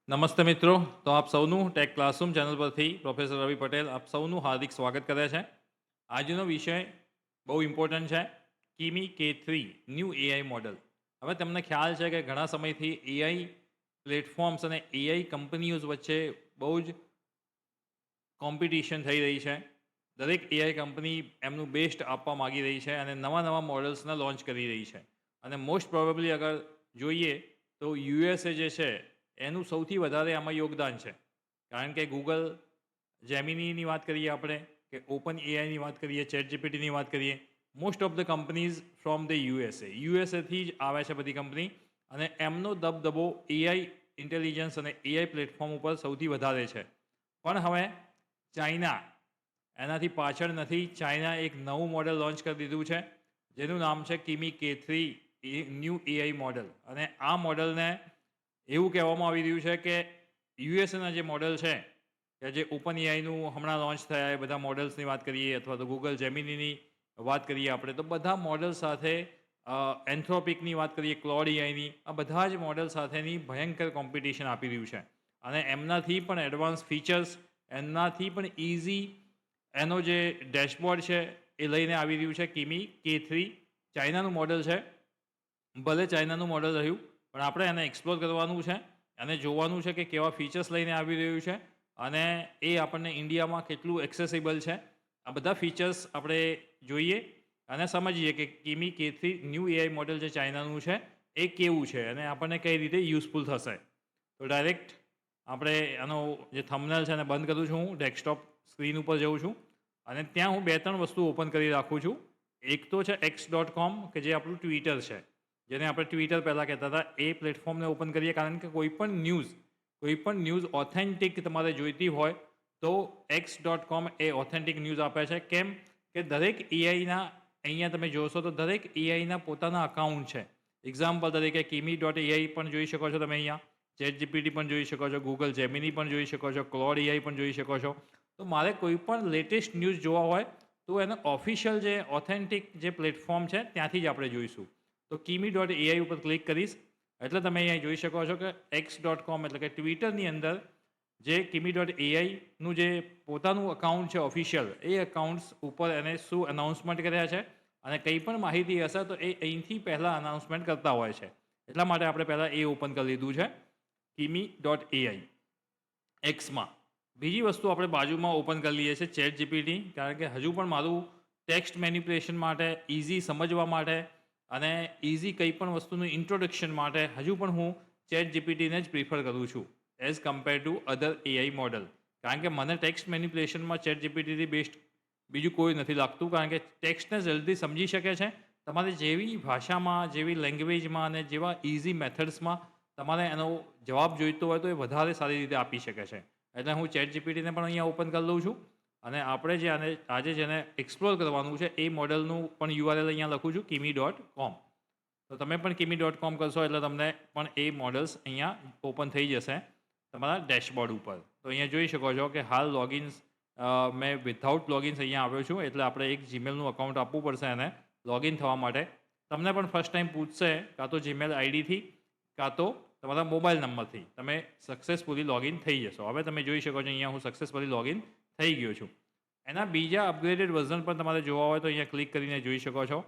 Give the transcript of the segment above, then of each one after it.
નમસ્તે મિત્રો, તો આપ સૌનું ટેક ક્લાસરૂમ ચેનલ પરથી પ્રોફેસર રવિ પટેલ આપ સૌનું હાર્દિક સ્વાગત કરે છે. આજનો વિષય બહુ ઇમ્પોર્ટન્ટ છે. Kimi K3 new AI model. હવે તમને ખ્યાલ છે કે ઘણા સમયથી એઆઈ પ્લેટફોર્મ્સ અને એઆઈ કંપનીઓ વચ્ચે બહુ જ કોમ્પિટિશન થઈ રહી છે. દરેક એઆઈ કંપની એમનું બેસ્ટ આપવા માગી રહી છે અને નવા નવા મોડલ્સને લોન્ચ કરી રહી છે. અને મોસ્ટ પ્રોબેબલી અગર જોઈએ તો યુએસએ જે છે એનું સૌથી વધારે આમાં યોગદાન છે. કારણ કે ગૂગલ જેમિનીની વાત કરીએ આપણે, કે ઓપન એઆઈની વાત કરીએ, ચેટ જીપીટીની વાત કરીએ, most of the companies from the યુએસએથી જ આવે છે બધી કંપની. અને એમનો દબદબો એઆઈ ઇન્ટેલિજન્સ અને એઆઈ પ્લેટફોર્મ ઉપર સૌથી વધારે છે. પણ હવે ચાઇના એનાથી પાછળ નથી. ચાઇના એક નવું મોડેલ લોન્ચ કરી દીધું છે જેનું નામ છે Kimi K3 new AI model. અને આ મોડેલને એવું કહેવામાં આવી રહ્યું છે કે યુએસએના જે મોડેલ છે, કે જે ઓપન એઆઈનું હમણાં લોન્ચ થયા એ બધા મોડલ્સની વાત કરીએ, અથવા તો ગૂગલ જેમિનીની વાત કરીએ આપણે, તો બધા મોડલ સાથે એન્થ્રોપિકની વાત કરીએ, ક્લોડ એઆઈની, આ બધા જ મોડલ સાથેની ભયંકર કોમ્પિટિશન આપી રહ્યું છે. અને એમનાથી પણ એડવાન્સ ફીચર્સ, એમનાથી પણ ઇઝી એનો જે ડેશબોર્ડ છે એ લઈને આવી રહ્યું છે કિમી K3. ચાઇનાનું મોડલ છે, ભલે ચાઇનાનું મોડલ રહ્યું, પણ આપણે એને એક્સપ્લોર કરવાનું છે અને જોવાનું છે કે કેવા ફીચર્સ લઈને આવી રહ્યું છે અને એ આપણને ઇન્ડિયામાં કેટલું એક્સેસિબલ છે. આ બધા ફીચર્સ આપણે જોઈએ અને સમજીએ કે કિમી K3 ન્યૂ એઆઈ મોડેલ જે ચાઇનાનું છે એ કેવું છે અને આપણને કઈ રીતે યુઝફુલ થશે. તો ડાયરેક્ટ આપણે આનો જે થંબનેલ છે એને બંધ કરું છું. હું ડેસ્કટોપ સ્ક્રીન ઉપર જઉં છું અને ત્યાં હું 2-3 વસ્તુ ઓપન કરી રાખું છું. એક તો છે x.com, કે જે આપણું ટ્વિટર છે, જેને આપણે ટ્વિટર પહેલાં કહેતા હતા. એ પ્લેટફોર્મને ઓપન કરીએ, કારણ કે કોઈ પણ ન્યૂઝ ઓથેન્ટિક તમારે જોઈતી હોય તો x.com એ ઓથેન્ટિક ન્યૂઝ આપે છે. કેમ કે દરેક એઆઈના, અહીંયા તમે જોશો તો દરેક એઆઈના પોતાના અકાઉન્ટ છે. એક્ઝામ્પલ તરીકે kimi.ai પણ જોઈ શકો છો તમે અહીંયા, ચેટ જીપીટી પણ જોઈ શકો છો, ગૂગલ જેમિની પણ જોઈ શકો છો, ક્લોડ એઆઈ પણ જોઈ શકો છો. તો મારે કોઈ પણ લેટેસ્ટ ન્યૂઝ જોવા હોય તો એને ઓફિશિયલ જે ઓથેન્ટિક જે પ્લેટફોર્મ છે ત્યાંથી જ આપણે જોઈશું. તો kimi.ai ઉપર ક્લિક કરીશ એટલે તમે અહીંયા જોઈ શકો છો કે x.com એટલે કે ટ્વિટરની અંદર જે kimi.ai જે પોતાનું અકાઉન્ટ છે ઓફિશિયલ, એ અકાઉન્ટ્સ ઉપર એને શું અનાઉન્સમેન્ટ કર્યા છે અને કંઈ પણ માહિતી હશે તો એ અહીંથી પહેલાં અનાઉન્સમેન્ટ કરતા હોય છે. એટલા માટે આપણે પહેલાં એ ઓપન કરી લીધું છે kimi.ai એક્સમાં. બીજી વસ્તુ આપણે બાજુમાં ઓપન કરી લઈએ છીએ ચેટ જીપીટી, કારણ કે હજુ પણ મારું ટેક્સ્ટ મેનિપ્યુલેશન માટે, ઇઝી સમજવા માટે અને ઇઝી કંઈ પણ વસ્તુનું ઇન્ટ્રોડક્શન માટે હજુ પણ હું ચેટ જીપીટીને જ પ્રિફર કરું છું as compare to other AI model. કારણ કે મને ટેક્સ્ટ મેનિપ્યુલેશનમાં ચેટ જીપીટીથી બેસ્ટ બીજું કોઈ નથી લાગતું. કારણ કે ટેક્સ્ટને જલ્દી સમજી શકે છે. તમારે જેવી ભાષામાં, જેવી લેંગ્વેજમાં અને જેવા ઇઝી મેથડ્સમાં તમારે એનો જવાબ જોઈતો હોય તો એ વધારે સારી રીતે આપી શકે છે. એટલે હું ચેટ જીપીટીને પણ અહીંયા ઓપન કરી લઉં છું અને આપણે જે આજે જેને એક્સપ્લોર કરવાનું છે એ મોડલનું પણ યુઆરએલ અહીંયા લખું છું kimi.com. તો તમે પણ kimi.com કરશો એટલે તમને પણ એ મોડલ્સ અહીંયા ઓપન થઈ જશે તમારા ડેશબોર્ડ ઉપર. તો અહીંયા જોઈ શકો છો કે હાલ લોગિન્સ મેં વિથઆઉટ લોગિન્સ અહીંયા આવ્યો છું, એટલે આપણે એક જીમેલનું અકાઉન્ટ આપવું પડશે એને લોગિન થવા માટે. તમને પણ ફર્સ્ટ ટાઈમ પૂછશે કાં તો જીમેલ આઈડીથી કાં તો તમારા મોબાઈલ નંબરથી તમે સક્સેસફુલી લોગિન થઈ જશો. હવે તમે જોઈ શકો છો અહીંયા હું સક્સેસફુલી લોગિન થઈ ગયો છું. એના બીજા અપગ્રેડેડ વર્ઝન પણ તમારે જોવા હોય તો અહીંયા ક્લિક કરીને જોઈ શકો છો.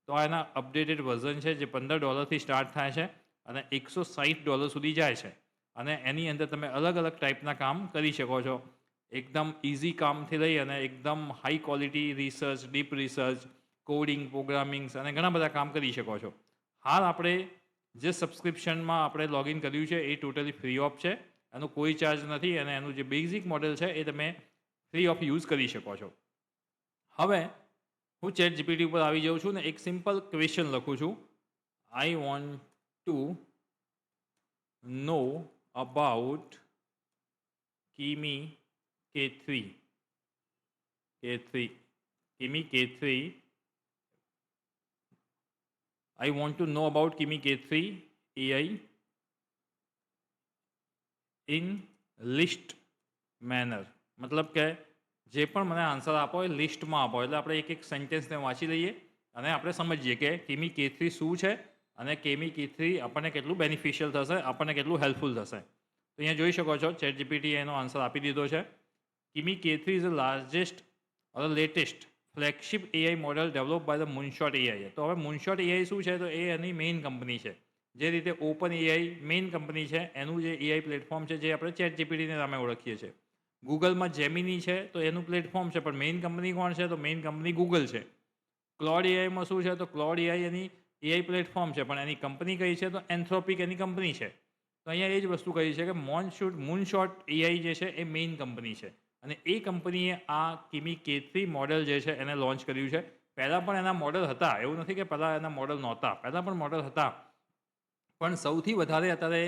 તો આ એના અપડેટેડ વર્ઝન છે જે $15 સ્ટાર્ટ થાય છે અને $160 સુધી જાય છે. અને એની અંદર તમે અલગ અલગ ટાઈપના કામ કરી શકો છો. એકદમ ઇઝી કામથી લઈ અને એકદમ high quality research, deep research, coding, programmings અને ઘણા બધા કામ કરી શકો છો. હાલ આપણે જે સબસ્ક્રિપ્શનમાં આપણે લોગિન કર્યું છે એ ટોટલી ફ્રી ઓફ છે. એનો કોઈ ચાર્જ નથી અને એનું જે બેઝિક મોડેલ છે એ તમે ફ્રી ઓફ યુઝ કરી શકો છો. હવે હું ચેટ જીપીટી ઉપર આવી જાઉં છું ને એક સિમ્પલ ક્વેશ્ચન લખું છું. I want to know about કિમી K3. Kimi K3. I want to know about Kimi K3 AI in list manner. મતલબ કે જે પણ મને આન્સર આપો એ લિસ્ટમાં આપો. એટલે આપણે એક એક સેન્ટેન્સને વાંચી લઈએ અને આપણે સમજીએ કે કિમી K3 શું છે અને કિમી K3 આપણને કેટલું બેનિફિશિયલ થશે, આપણને કેટલું હેલ્પફુલ થશે. તો અહીંયા જોઈ શકો છો ચેટ જીપીટી એનો આન્સર આપી દીધો છે. Kimi K3 is the largest or the latest flagship AI model develop by the Moonshot AI. તો હવે મૂનશોટ એઆઈ શું છે? તો એ એની મેઇન કંપની છે. જે રીતે ઓપન એઆઈ મેઇન કંપની છે, એનું જે એઆઈ પ્લેટફોર્મ છે જે આપણે ચેટ જીપીટીને નામે ઓળખીએ છીએ. ગૂગલમાં જેમિની છે તો એનું પ્લેટફોર્મ છે, પણ મેઇન કંપની કોણ છે? તો મેઇન કંપની ગૂગલ છે. ક્લોડ એઆઈમાં શું છે? તો ક્લોડ એઆઈ એની એઆઈ પ્લેટફોર્મ છે, પણ એની કંપની કઈ છે? તો એન્થ્રોપિક એની કંપની છે. તો અહીંયા એ જ વસ્તુ કહી છે કે મૂનશોટ એઆઈ જે છે એ મેઇન કંપની છે, અને એ કંપનીએ આ કિમી K3 મોડેલ જે છે એને લોન્ચ કર્યું છે. પહેલાં પણ એના મોડલ હતા, એવું નથી કે પહેલાં એના મોડલ નહોતા, પહેલાં પણ મોડલ હતા. પણ સૌથી વધારે અત્યારે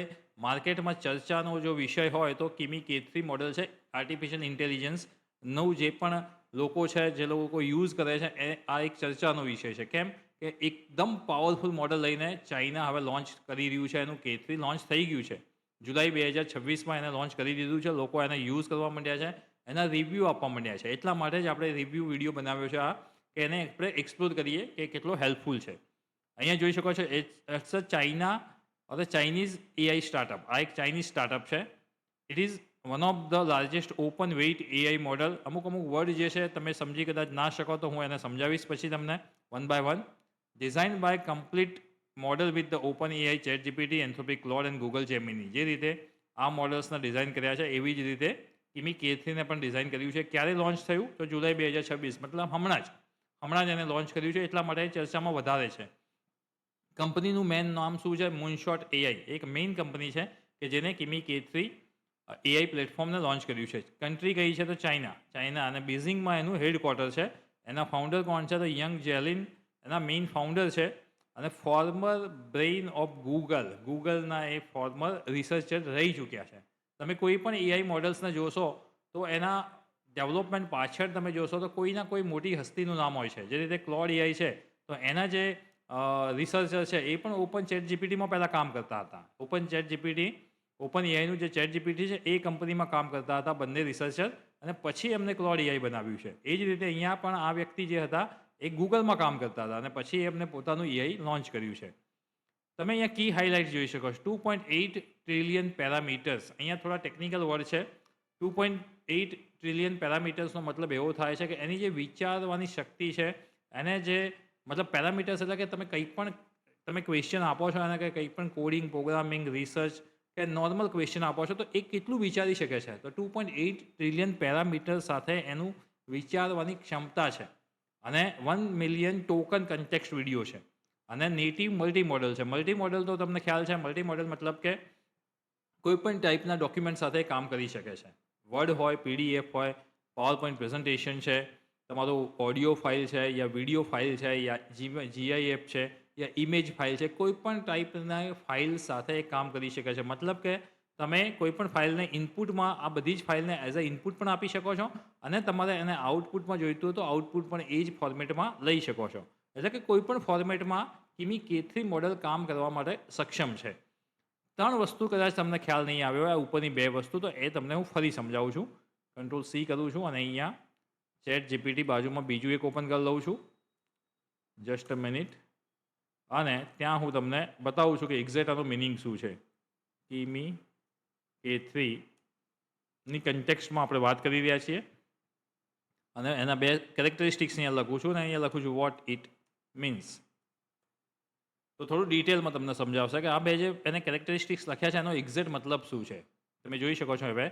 માર્કેટમાં ચર્ચાનો જો વિષય હોય તો કિમી K3 મોડલ છે. આર્ટિફિશિયલ ઇન્ટેલિજન્સનું જે પણ લોકો છે, જે લોકો યુઝ કરે છે, એ આ એક ચર્ચાનો વિષય છે. કેમ કે એકદમ પાવરફુલ મોડલ લઈને ચાઇના હવે લોન્ચ કરી રહ્યું છે. એનું K3 લોન્ચ થઈ ગયું છે. જુલાઈ 2026માં એને લોન્ચ કરી દીધું છે. લોકો એને યુઝ કરવા માંડ્યા છે, એના રિવ્યૂ આપવા માંડ્યા છે. એટલા માટે જ આપણે રિવ્યૂ વિડીયો બનાવ્યો છે આ, કે એને આપણે એક્સપ્લોર કરીએ કે કેટલો હેલ્પફુલ છે. અહીંયા જોઈ શકો છો it's a China or Chinese AI startup. આ એક ચાઇનીઝ સ્ટાર્ટઅપ છે. It is one of the largest open weight AI model. અમુક વર્ડ જે છે તમે સમજી કદાચ ના શકો તો હું એને સમજાવીશ પછી તમને one by one. Design by complete model with the OpenAI, ChatGPT, Anthropic Claude and Google Gemini. જે રીતે આ મોડલ્સના ડિઝાઇન કર્યા છે એવી જ રીતે કિમી K3 ને પણ ડિઝાઇન કર્યું છે. ક્યારે લોન્ચ થયું? તો જુલાઈ 2026, મતલબ હમણાં જ એને લોન્ચ કર્યું છે. એટલા માટે ચર્ચામાં વધારે છે. કંપનીનું મેઇન નામ શું છે? મૂનશોટ એઆઈ. એક મેઇન કંપની છે કે જેને કિમી K3 એઆઈ પ્લેટફોર્મને લોન્ચ કર્યું છે. કન્ટ્રી કઈ છે? તો ચાઇના અને બીઝિંગમાં એનું હેડક્વાર્ટર છે. એના ફાઉન્ડર કોણ છે? તો યંગ જેલિન એના મેઇન ફાઉન્ડર છે, અને ફોર્મર બ્રેઇન ઓફ ગૂગલના એ ફોર્મર રિસર્ચર રહી ચૂક્યા છે. તમે કોઈ પણ એઆઈ મોડલ્સને જોશો તો એના ડેવલપમેન્ટ પાછળ તમે જોશો તો કોઈના કોઈ મોટી હસ્તીનું નામ હોય છે. જે રીતે ક્લોડ એઆઈ છે તો એના જે રિસર્ચર છે એ પણ ઓપન ચેટ જીપીટીમાં પહેલાં કામ કરતા હતા. ઓપન એઆઈનું જે ચેટ જીપીટી છે એ કંપનીમાં કામ કરતા હતા બંને રિસર્ચર, અને પછી એમને ક્લોડ એઆઈ બનાવ્યું છે. એ જ રીતે અહીંયા પણ આ વ્યક્તિ જે હતા એ ગૂગલમાં કામ કરતા હતા, અને પછી એમને પોતાનું એઆઈ લોન્ચ કર્યું છે. તમે અહીંયા કી હાઇલાઇટ જોઈ શકો છો. 2.8 ટ્રિલિયન પેરામીટર્સ. અહીંયા થોડા ટેકનિકલ વર્ડ છે. 2.8 ટ્રિલિયન પેરામીટર્સનો મતલબ એવો થાય છે કે એની જે વિચારવાની શક્તિ છે, એને જે મતલબ પેરામીટર્સ એટલે કે તમે કંઈ પણ તમે ક્વેશ્ચન આપો છો, અને કે કંઈ પણ કોડિંગ, પ્રોગ્રામિંગ, રિસર્ચ કે નોર્મલ ક્વેશ્ચન આપો છો તો એ કેટલું વિચારી શકે છે? તો 2.8 ટ્રિલિયન પેરામીટર સાથે એનું વિચારવાની ક્ષમતા છે, અને 1 મિલિયન ટોકન કન્ટેક્સ્ટ વિડીયો છે, અને નેટિવ મલ્ટી મોડલ છે. મલ્ટી મોડલ તો તમને ખ્યાલ છે. મલ્ટી મોડલ મતલબ કે કોઈ પણ ટાઈપના ડોક્યુમેન્ટ સાથે કામ કરી શકે છે. વર્ડ હોય, પીડીએફ હોય, પાવર પોઈન્ટ પ્રેઝન્ટેશન છે, તમારું ઓડિયો ફાઇલ છે, યા વિડીયો ફાઇલ છે, યા જીઆઈએફ છે, યા ઇમેજ ફાઇલ છે. કોઈ પણ ટાઈપના ફાઇલ સાથે કામ કરી શકે છે. મતલબ કે તમે કોઈ પણ ફાઇલને ઇનપુટમાં આ બધી જ ફાઇલને એઝ અ ઇનપુટ પણ આપી શકો છો, અને તમારે એને આઉટપુટમાં જોઈતું હોય તો આઉટપુટ પણ એ જ ફોર્મેટમાં લઈ શકો છો. એટલે કે કોઈ પણ ફોર્મેટમાં કિમી K3 મોડલ કામ કરવા માટે સક્ષમ છે. 3 વસ્તુ કદાચ તમને ખ્યાલ નહીં આવ્યો હોય, ઉપરની 2 વસ્તુ, તો એ તમને હું ફરી સમજાવું છું. Ctrl+C કરું છું, અને અહીંયા ચેટ જીપીટી બાજુમાં બીજું એક ઓપન કરી લઉં છું. Just a minute. અને ત્યાં હું તમને બતાવું છું કે એક્ઝેક્ટ આનો મિનિંગ શું છે. કિમી K3 ની કન્ટેક્સ્ટમાં આપણે વાત કરી રહ્યા છીએ, અને એના 2 કેરેક્ટરિસ્ટિક્સ અહીંયા લખું છું, અને અહીંયા લખું છું વોટ ઇટ મીન્સ. તો થોડું ડિટેલમાં તમને સમજાવશે કે આ 2 જે એને કેરેક્ટરિસ્ટિક્સ લખ્યા છે એનો એક્ઝેક્ટ મતલબ શું છે. તમે જોઈ શકો છો હવે.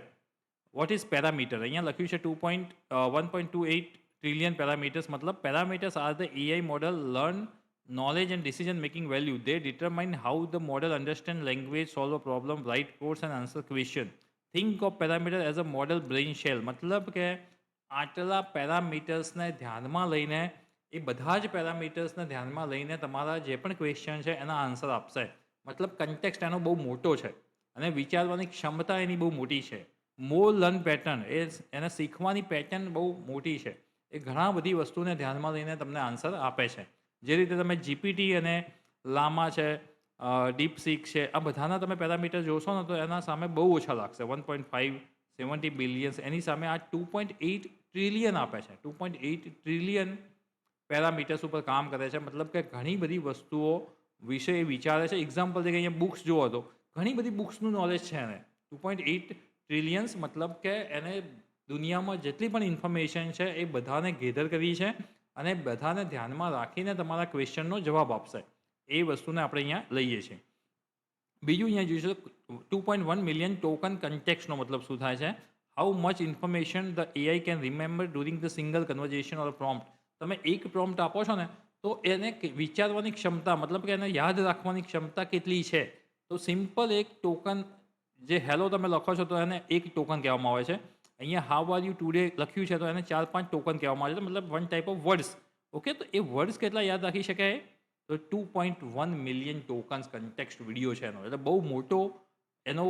What is parameter? અહીંયા લખ્યું છે 1.28 ટ્રિલિયન પેરામીટર્સ. મતલબ parameters are the AI model learn knowledge and decision making value. They determine how the model understand language, solve a problem, write codes and answer question. Think of parameter as a model brain shell. મતલબ કે આટલા પેરામીટર્સને ધ્યાનમાં લઈને, એ બધા જ પેરામીટર્સને ધ્યાનમાં લઈને તમારા જે પણ ક્વેશ્ચન છે એના આન્સર આપશે. મતલબ કન્ટેક્સ્ટ એનો બહુ મોટો છે, અને વિચારવાની ક્ષમતા એની બહુ મોટી છે. મોર લર્ન પેટર્ન, એને શીખવાની પેટર્ન બહુ મોટી છે. એ ઘણા બધી વસ્તુને ધ્યાનમાં લઈને તમને આન્સર આપે છે. જે રીતે તમે જીપીટી અને લામા છે, ડીપસીક છે, આ બધાના તમે પેરામીટર જોશો ને તો એના સામે બહુ ઓછા લાગશે. 1.570 બિલિયન્સ, એની સામે આ 2.8 ટ્રિલિયન આપે છે. 2.8 ટ્રિલિયન પેરામીટર્સ ઉપર કામ કરે છે. મતલબ કે ઘણી બધી વસ્તુઓ વિશે વિચારે છે. એક્ઝામ્પલ તરીકે અહીંયા બુક્સ જુઓ તો ઘણી બધી બુક્સનું નોલેજ છે એને. 2.8 ટ્રિલિયન્સ મતલબ કે એને દુનિયામાં જેટલી પણ ઇન્ફોર્મેશન છે એ બધાને ગેધર કરી છે અને બધાને ધ્યાનમાં રાખીને તમારા ક્વેશ્ચનનો જવાબ આપશે. એ વસ્તુને આપણે અહીંયા લઈએ છીએ. બીજું અહીંયા જોઈશું 2.1 મિલિયન ટોકન કન્ટેક્સનો મતલબ શું થાય છે? How much information the AI can remember during the single conversion or prompt. તમે એક પ્રોમ્પ્ટ આપો છો ને તો એને વિચારવાની ક્ષમતા મતલબ કે એને યાદ રાખવાની ક્ષમતા કેટલી છે? તો સિમ્પલ એક ટોકન જે હેલો તમે લખો છો તો એને એક ટોકન કહેવામાં આવે છે. અહીંયા હાઉ આર યુ ટુડે લખ્યું છે તો એને 4-5 ટોકન કહેવામાં આવે છે, મતલબ one type of words. Okay, તો એ વર્ડ્સ કેટલા યાદ રાખી શકાય? તો 2.1 મિલિયન ટોકન્સ કન્ટેક્સ્ટ વિડીયો છે એનો, એટલે બહુ મોટો એનો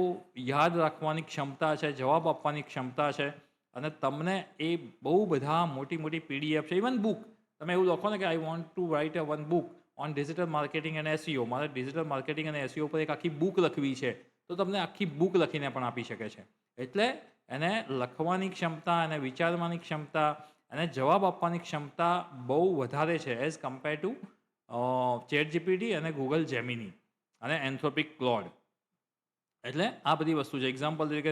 યાદ રાખવાની ક્ષમતા છે, જવાબ આપવાની ક્ષમતા છે. અને તમને એ બહુ બધા મોટી મોટી પીડીએફ છે, ઇવન બુક તમે એવું લખો ને કે I want to write a one book on digital marketing અને એસઈઓ, મારે ડિજિટલ માર્કેટિંગ અને એસઈઓ પર એક આખી બુક લખવી છે, તો તમને આખી બુક લખીને પણ આપી શકે છે. એટલે એને લખવાની ક્ષમતા, એને વિચારવાની ક્ષમતા, એને જવાબ આપવાની ક્ષમતા બહુ વધારે છે as compare to chat GPT અને ગૂગલ જેમિની અને એન્થ્રોપિક ક્લોડ. એટલે આ બધી વસ્તુ છે. એક્ઝામ્પલ તરીકે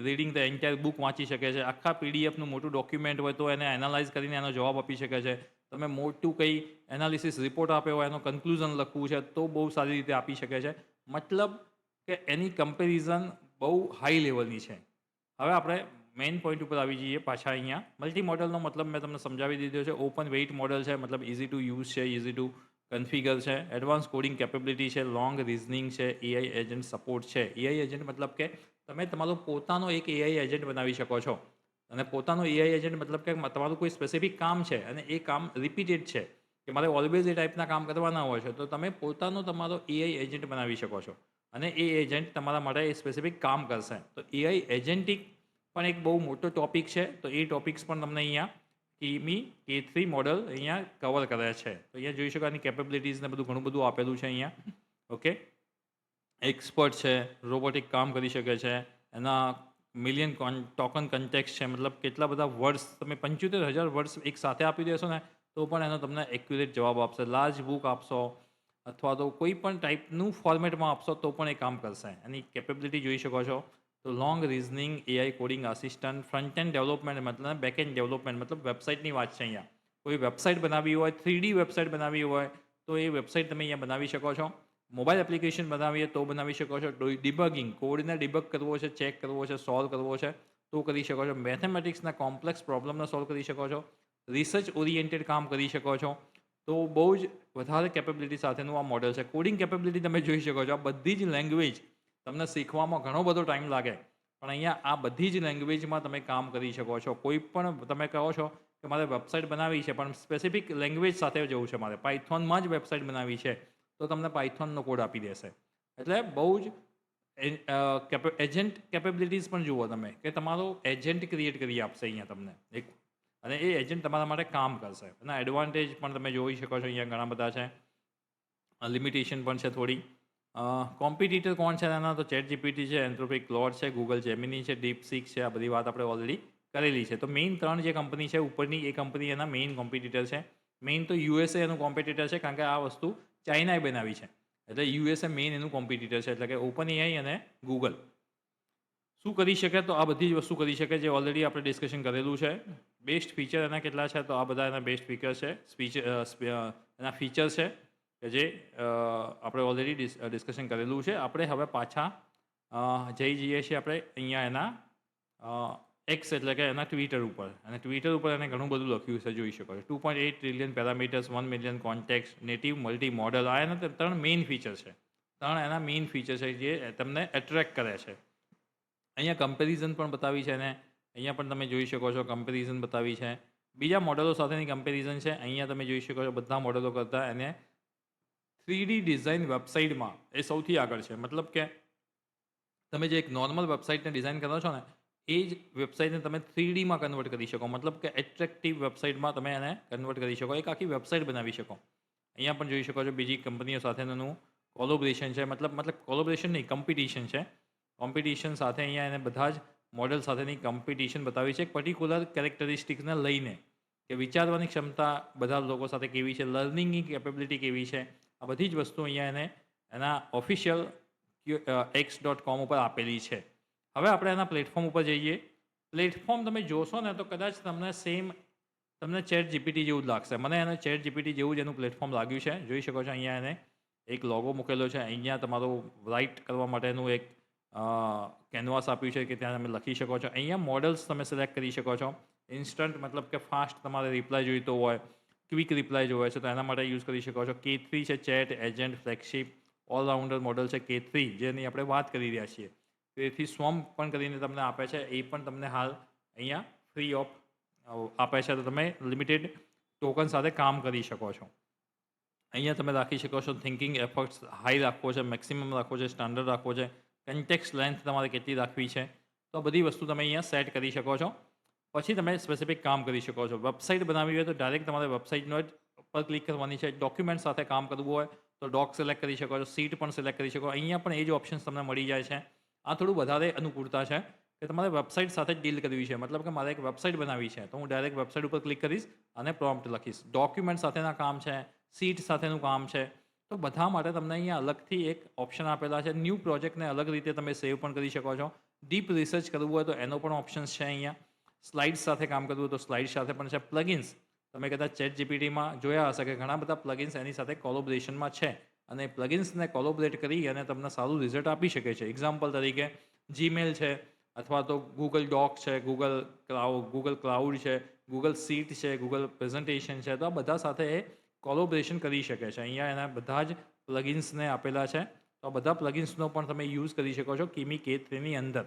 રીડિંગ ધ એન્ટાયર બુક વાંચી શકે છે, આખા પીડીએફનું મોટું ડોક્યુમેન્ટ હોય તો એને એનાલાઇઝ કરીને એનો જવાબ આપી શકે છે. તમે મોટું કંઈ એનાલિસિસ રિપોર્ટ આપ્યો હોય, એનું કન્ક્લુઝન લખવું છે તો બહુ સારી રીતે આપી શકે છે. મતલબ કે એની કમ્પેરિઝન બહુ હાઈ લેવલની છે. હવે આપણે મેઇન પોઈન્ટ ઉપર આવી જઈએ પાછા. અહીંયા મલ્ટી મોડલનો મતલબ મેં તમને સમજાવી દીધો છે. ઓપન વેઇટ મોડલ છે, મતલબ ઇઝી ટુ યુઝ છે, ઇઝી ટુ કન્ફિગર છે, એડવાન્સ કોડિંગ કેપેબિલિટી છે, લોંગ રિઝનિંગ છે, એઆઈ એજન્ટ સપોર્ટ છે. એઆઈ એજન્ટ મતલબ કે તમે તમારો પોતાનો એક એઆઈ એજન્ટ બનાવી શકો છો. અને પોતાનો એઆઈ એજન્ટ મતલબ કે તમારું કોઈ સ્પેસિફિક કામ છે અને એ કામ રિપીટેડ છે કે મારે ઓલવેઝ એ ટાઈપના કામ કરવાના હોય છે, તો તમે પોતાનો તમારો એઆઈ એજન્ટ બનાવી શકો છો અને એ એજન્ટ તમારા માટે એ સ્પેસિફિક કામ કરશે. તો એઆઈ એજન્ટિક પણ એક બહુ મોટો ટોપિક છે. તો એ ટોપિક્સ પણ તમને અહીંયા કીમી K3 મોડલ અહીંયા કવર કરે છે. તો અહીંયા જોઈ શકો આની કેપેબિલિટીઝને બધું ઘણું બધું આપેલું છે અહીંયા. ઓકે, એક્સપર્ટ છે, રોબોટિક કામ કરી શકે છે, એના મિલિયન ટોકન કન્ટેક્સ છે, મતલબ કેટલા બધા વર્ડ્સ તમે 75,000 વર્ડ્સ એક સાથે આપી દેશો ને તો પણ એનો તમને એક્યુરેટ જવાબ આપશે. લાર્જ બુક આપશો અથવા તો કોઈ પણ ટાઈપનું ફોર્મેટમાં આપશો તો પણ એ કામ કરશે. એની કેપેબિલિટી જોઈ શકો છો. તો long reasoning, AI coding assistant, front end development મતલબ બેક એન્ડ ડેવલપમેન્ટ મતલબ વેબસાઇટની વાત છે. અહીંયા કોઈ વેબસાઇટ બનાવવી હોય, 3D વેબસાઇટ બનાવવી હોય તો એ વેબસાઇટ તમે અહીંયા બનાવી શકો છો. મોબાઈલ એપ્લિકેશન બનાવીએ તો બનાવી શકો છો. ડિબગિંગ, કોડને ડિબગ કરવો છે, ચેક કરવો છે, સોલ્વ કરવો છે તો કરી શકો છો. મેથેમેટિક્સના કોમ્પ્લેક્સ પ્રોબ્લેમને સોલ્વ કરી શકો છો. રિસર્ચ ઓરિએન્ટેડ કામ કરી શકો છો. તો બહુ જ વધારે કેપેબિલિટી સાથેનું આ મોડલ છે. કોડિંગ કેપેબિલિટી તમે જોઈ શકો છો. આ બધી જ લેંગ્વેજ તમને શીખવામાં ઘણો બધો ટાઈમ લાગે, પણ અહીંયા આ બધી જ લેંગ્વેજમાં તમે કામ કરી શકો છો. કોઈ પણ તમે કહો છો કે મારે વેબસાઇટ બનાવવી છે પણ સ્પેસિફિક લેંગ્વેજ સાથે જવું છે, મારે પાયથોનમાં જ વેબસાઇટ બનાવવી છે, તો તમને પાયથોનનો કોડ આપી દેશે. એટલે બહુ જ એજન્ટ કેપેબિલિટીઝ પણ જુઓ તમે કે તમારો એજન્ટ ક્રિએટ કરી આપશે અહીંયા તમને એક, અને એ એજન્ટ તમારા માટે કામ કરશે. એના એડવાન્ટેજ પણ તમે જોઈ શકો છો અહીંયા ઘણા બધા છે, લિમિટેશન પણ છે થોડી. કોમ્પિટિટર કોણ છે એના? તો ચેટ જીપીટી છે, એન્થ્રોપિક ક્લોડ છે, ગૂગલ જેમિની છે, ડીપસીક છે. આ બધી વાત આપણે ઓલરેડી કરેલી છે. તો મેઇન 3 જે કંપની છે ઉપરની, એ કંપની એના મેઇન કોમ્પિટિટર છે. મેઇન તો યુએસએ એનું કોમ્પિટિટર છે, કારણ કે આ વસ્તુ ચાઇનાએ બનાવી છે, એટલે યુએસએ મેઇન એનું કોમ્પિટિટર છે. એટલે કે ઓપન એઆઈ અને ગૂગલ શું કરી શકે? તો આ બધી જ વસ્તુ કરી શકે જે ઓલરેડી આપણે ડિસ્કશન કરેલું છે. બેસ્ટ ફીચર એના કેટલા છે? તો આ બધા એના બેસ્ટ ફીચર છે, એના ફીચર છે કે જે આપણે ઓલરેડી ડિસ્કશન કરેલું છે. આપણે હવે પાછા જઈ જઈએ છીએ આપણે અહીંયા એના એક્સ એટલે કે એના ટ્વિટર ઉપર. અને ટ્વિટર ઉપર એને ઘણું બધું લખ્યું છે, જોઈ શકો છો. 2.8 trillion parameters, 1 million contact, native multi modal. આ એના 3 મેઇન ફીચર છે. 3 એના મેઇન ફીચર છે જે તમને એટ્રેક્ટ કરે છે. અહીંયા કમ્પેરિઝન પણ બતાવી છે અને અહીંયા પણ તમે જોઈ શકો છો કમ્પેરિઝન બતાવી છે. બીજા મોડલો સાથેની કમ્પેરિઝન છે. અહીંયા તમે જોઈ શકો છો બધા મોડલો કરતાં એને 3D ડિઝાઇન વેબસાઇટમાં એ સૌથી આગળ છે. મતલબ કે તમે જે એક નોર્મલ વેબસાઇટને ડિઝાઇન કરો છો ને એ જ વેબસાઇટને તમે 3Dમાં કન્વર્ટ કરી શકો. મતલબ કે એટ્રેક્ટિવ વેબસાઇટમાં તમે એને કન્વર્ટ કરી શકો, એક આખી વેબસાઇટ બનાવી શકો. અહીંયા પણ જોઈ શકો છો બીજી કંપનીઓ સાથેનું કોલોબરેશન છે. મતલબ કોલોબરેશન નહીં, કોમ્પિટિશન છે. કોમ્પિટિશન સાથે અહીંયા એને બધા જ મોડલ સાથેની કોમ્પિટિશન બતાવી છે, એક પર્ટિક્યુલર કેરેક્ટરિસ્ટિક્સને લઈને કે વિચારવાની ક્ષમતા બધા લોકો સાથે કેવી છે, લર્નિંગની કેપેબિલિટી કેવી છે. આ બધી જ વસ્તુ અહીંયા એને એના ઓફિશિયલ x.com ઉપર આપેલી છે. હવે આપણે એના પ્લેટફોર્મ ઉપર જઈએ. પ્લેટફોર્મ તમે જોશો ને તો કદાચ તમને ચેટ જીપીટી જેવું જ લાગશે. મને એને ચેટ જીપીટી જેવું જ એનું પ્લેટફોર્મ લાગ્યું છે. જોઈ શકો છો અહીંયા એને એક લોગો મૂકેલો છે. અહીંયા તમારું રાઇટ કરવા માટેનું એક કેનવાસ આપ્યું છે કે ત્યાં તમે લખી શકો છો. અહીંયા મોડલ્સ તમે સિલેક્ટ કરી શકો છો. ઇન્સ્ટન્ટ મતલબ કે ફાસ્ટ તમારે રિપ્લાય જોઈતો હોય, ક્વિક રિપ્લાય જોવે છે તો એના માટે યુઝ કરી શકો છો. K3 છે chat agent flagship allrounder model છે K3 જેની આપણે વાત કરી રહ્યા છીએ. તેથી સ્વમ્પ પણ કરીને તમને આપે છે. એ પણ તમને હાલ અહીંયા ફ્રી ઓફ આપે છે તો તમે લિમિટેડ ટોકન સાથે કામ કરી શકો છો. અહીંયા તમે રાખી શકો છો થિંકિંગ એફર્ટ્સ હાઈ રાખવો છે, મેક્સિમમ રાખવો છે, સ્ટાન્ડર્ડ રાખવો છે, કન્ટેક્સ લેન્થ તમારે કેટલી રાખવી છે. તો બધી વસ્તુ તમે અહીંયા સેટ કરી શકો છો. પછી તમે સ્પેસિફિક કામ કરી શકો છો. વેબસાઇટ બનાવવી હોય તો ડાયરેક્ટ તમારે વેબસાઇટનો જ પર ક્લિક કરવાની છે. ડોક્યુમેન્ટ સાથે કામ કરવું હોય તો ડોક સિલેક્ટ કરી શકો છો, સીટ પણ સિલેક્ટ કરી શકો. અહીંયા પણ એ જ ઓપ્શન્સ તમને મળી જાય છે. આ થોડું વધારે અનુકૂળતા છે કે તમારે વેબસાઇટ સાથે જ ડીલ કરવી છે. મતલબ કે મારે એક વેબસાઇટ બનાવવી છે તો હું ડાયરેક્ટ વેબસાઇટ ઉપર ક્લિક કરીશ અને પ્રોમ્પ્ટ લખીશ. ડોક્યુમેન્ટ સાથેના કામ છે, સીટ સાથેનું કામ છે, તો બધા માટે તમને અહીંયા અલગથી એક ઓપ્શન આપેલા છે. ન્યૂ પ્રોજેક્ટને અલગ રીતે તમે સેવ પણ કરી શકો છો. ડીપ રિસર્ચ કરવું હોય તો એનો પણ ઓપ્શન્સ છે અહીંયા. સ્લાઇડ્સ સાથે કામ કરવું હોય તો સ્લાઇડ સાથે પણ છે. પ્લગિન્સ તમે કદાચ ચેટ જીપીટીમાં જોયા હશે કે ઘણા બધા પ્લગિન્સ એની સાથે કોલોબરેશનમાં છે અને પ્લગિન્સને કોલોબરેટ કરી અને તમને સારું રિઝલ્ટ આપી શકે છે. એક્ઝામ્પલ તરીકે જીમેલ છે અથવા તો ગૂગલ ડોક છે, ગૂગલ ક્લાઉડ છે, ગૂગલ સીટ છે, ગૂગલ પ્રેઝન્ટેશન છે, તો આ બધા સાથે એ કોલોબરેશન કરી શકે છે. અહીંયા એના બધા જ પ્લગિન્સને આપેલા છે. તો આ બધા પ્લગિન્સનો પણ તમે યુઝ કરી શકો છો કિમી K3ની અંદર.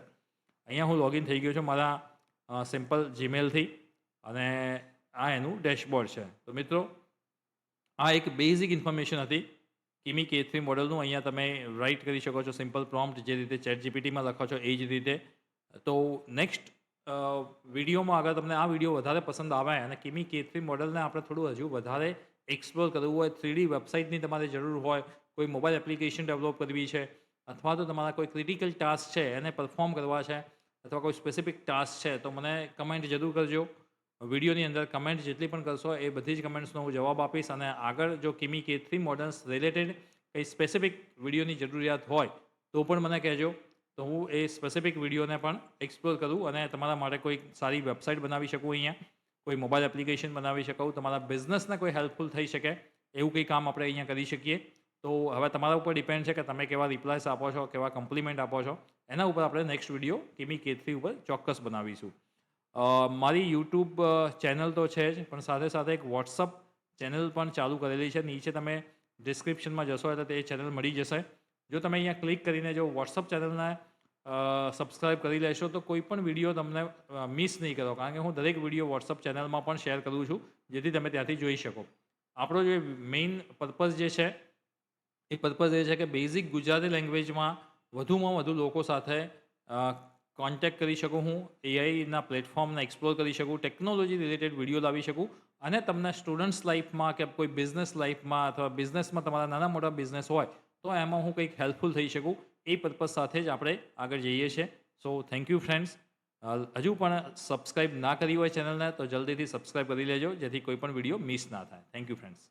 અહીંયા હું લોગિન થઈ ગયો છું મારા સિમ્પલ જીમેલથી અને આ એનું ડેશબોર્ડ છે. તો મિત્રો આ એક બેઝિક ઇન્ફોર્મેશન હતી કિમી K3 મોડલનું. અહીંયા તમે રાઇટ કરી શકો છો સિમ્પલ પ્રોમ્પ્ટ જે રીતે ચેટ જીપીટીમાં લખો છો એ જ રીતે. તો નેક્સ્ટ વિડીયોમાં અગર તમને આ વિડીયો વધારે પસંદ આવે અને કિમી K3 મોડલને આપણે થોડું હજુ વધારે એક્સપ્લોર કરવું હોય, 3D વેબસાઇટની તમારે જરૂર હોય, કોઈ મોબાઈલ એપ્લિકેશન ડેવલપ કરવી છે અથવા તો તમારા કોઈ ક્રિટિકલ ટાસ્ક છે એને પરફોર્મ કરવા છે અથવા કોઈ સ્પેસિફિક ટાસ્ક છે તો મને કમેન્ટ જરૂર કરજો. વિડીયોની અંદર કમેન્ટ જેટલી પણ કરશો એ બધી જ કમેન્ટ્સનો હું જવાબ આપીશ. અને આગળ જો કિમી K3 મોડલ્સ રિલેટેડ કંઈ સ્પેસિફિક વિડીયોની જરૂરિયાત હોય તો પણ મને કહેજો. તો હું એ સ્પેસિફિક વિડીયોને પણ એક્સપ્લોર કરું અને તમારા માટે કોઈ સારી વેબસાઇટ બનાવી શકું, અહીંયા કોઈ મોબાઈલ એપ્લિકેશન બનાવી શકું, તમારા બિઝનેસને કોઈ હેલ્પફુલ થઈ શકે એવું કંઈ કામ આપણે અહીંયા કરી શકીએ. તો હવે તમારા ઉપર ડિપેન્ડ છે કે તમે કેવા રિપ્લાયસ આપો છો, કેવા કમ્પ્લિમેન્ટ આપો છો. એના ઉપર આપણે નેક્સ્ટ વિડીયો કિમી K3 ઉપર ચોક્કસ બનાવીશું. મારી યુટ્યુબ ચેનલ તો છે જ પણ સાથે સાથે એક વોટ્સઅપ ચેનલ પણ ચાલુ કરેલી છે. નીચે તમે ડિસ્ક્રિપ્શનમાં જશો એટલે તે ચેનલ મળી જશે. જો તમે અહીંયા ક્લિક કરીને જો વોટ્સઅપ ચેનલને સબસ્ક્રાઈબ કરી લેશો તો કોઈ પણ વિડીયો તમને મિસ નહીં કરો, કારણ કે હું દરેક વિડીયો વોટ્સઅપ ચેનલમાં પણ શેર કરું છું જેથી તમે ત્યાંથી જોઈ શકો. આપણો જે મેઇન પર્પઝ જે છે એ પર્પઝ એ છે કે બેઝિક ગુજરાતી લેંગ્વેજમાં વધુમાં વધુ લોકો સાથે કોન્ટેક્ટ કરી શકું, હું એઆઈના પ્લેટફોર્મને એક્સપ્લોર કરી શકું, ટેકનોલોજી રિલેટેડ વિડીયો લાવી શકું અને તમને સ્ટુડન્ટ્સ લાઈફમાં કે કોઈ બિઝનેસ લાઈફમાં અથવા બિઝનેસમાં તમારા નાના મોટા બિઝનેસ હોય તો એમાં હું કંઈક હેલ્પફુલ થઈ શકું એ પર્પઝ સાથે જ આપણે આગળ જઈએ છીએ. So thank you friends. હજુ પણ સબસ્ક્રાઈબ ના કરી હોય ચેનલને તો જલ્દીથી સબસ્ક્રાઈબ કરી લેજો જેથી કોઈ પણ વિડીયો મિસ ના થાય. Thank you friends.